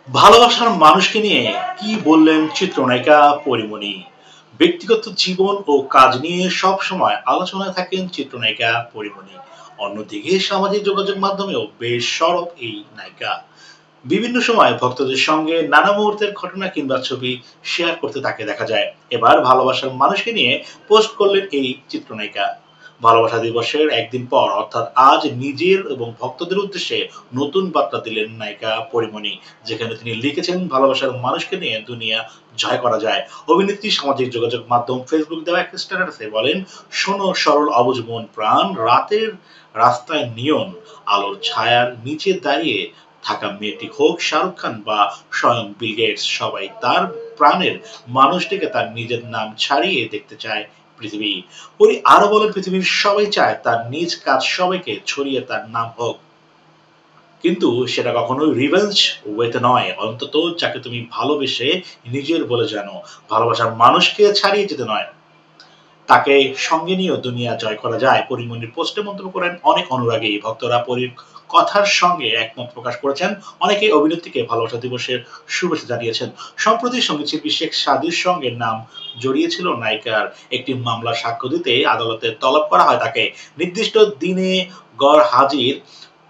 ভালোবাসার মানুষকে নিয়ে কি বললেন চিত্রনায়িকা পরীমণি। ব্যক্তিগত জীবন ও কাজ নিয়ে সব সময় আলোচনায় থাকেন চিত্রনায়িকা পরীমণি। অন্যদিকে সামাজিক যোগাযোগ মাধ্যমেও বেশ সরব এই নায়িকা। বিভিন্ন সময় ভক্তদের সঙ্গে নানা মুহূর্তের ঘটনা কিংবা ছবি শেয়ার করতে তাকে দেখা যায়। এবার ভালোবাসার মানুষকে নিয়ে পোস্ট করলেন এই চিত্রনায়িকা। ভালোবাসা দিবসের একদিন পর অর্থাৎ আজ নিজের এবং ভক্তদের উদ্দেশ্যে নতুন বার্তা দিলেন নায়িকা পরিমণি, যেখানে তিনি লিখেছেন ভালোবাসার মানুষকে নিয়ে দুনিয়া জয় করা যায়। অভিনেত্রী সামাজিক যোগাযোগ মাধ্যম ফেসবুক দেওয়া এক স্ট্যাটাসে বলেন, শোনো সরল অবুঝ মন প্রাণ, রাতের রাস্তায় নিয়ন আলোর ছায়ার নিচে দাঁড়িয়ে থাকা মেয়েটি হোক শাহরুখ খান বা স্বয়ং বিল গেটস, সবাই তার প্রাণের মানুষটিকে তার নিজের নাম ছাড়িয়ে দেখতে চায় পৃথিবী। উনি আরো বলেন, পৃথিবীর সবাই চায় তার নিজ কাজ সবাইকে ছড়িয়ে তার নাম হোক, কিন্তু সেটা কখনোই রিভেঞ্জ ওয়েতে নয়। অন্তত যাকে তুমি ভালোবেসে নিজের বলে জানো, ভালোবাসার মানুষকে ছাড়িয়ে যেতে নয়, তাকে সঙ্গে নিয়েও দুনিয়া জয় করা যায়। পরীমনির পোস্টে মন্তব্য করেন অনেক অনুরাগী। ভক্তরা পরীর কথার সঙ্গে একমত প্রকাশ করেছেন। অনেকে অভিনেত্রীকে ভালোবাসা দিবসের শুভেচ্ছা জানিয়েছেন। সম্প্রতি সঙ্গীতশিল্পী শেখ সাদির সঙ্গে নাম জড়িয়েছিল নায়িকার। একটি মামলার সাক্ষ্য দিতে আদালতে তলব করা হয় তাকে। নির্দিষ্ট দিনে গড় হাজির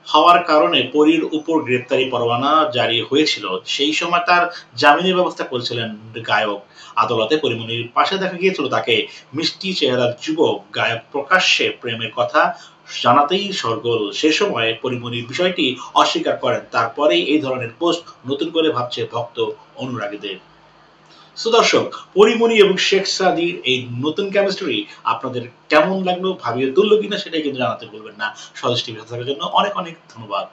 হওয়ার কারণে পরীর উপর গ্রেপ্তারি পরোয়ানা জারি হয়েছিল। সেই সময় তার জামিনের ব্যবস্থা করেছিলেন গায়ক। আদালতে পরীমনির পাশে দেখা গিয়েছিল তাকে। মিষ্টি চেহারার যুবক গায়ক প্রকাশ্যে প্রেমের কথা জানাতেই শোরগোল। সে সময় পরীমনির বিষয়টি অস্বীকার করেন। তারপরেই এই ধরনের পোস্ট নতুন করে ভাবছে ভক্ত অনুরাগীদের। সো দর্শক, পরীমনি এবং শেখ সাদির এই নতুন কেমিস্ট্রি আপনাদের কেমন লাগলো, ভাবিয়ে তুললো কিনা সেটাই কিন্তু জানাতে ভুলবেন না। স্বদেশ টিভি থাকার জন্য অনেক অনেক ধন্যবাদ।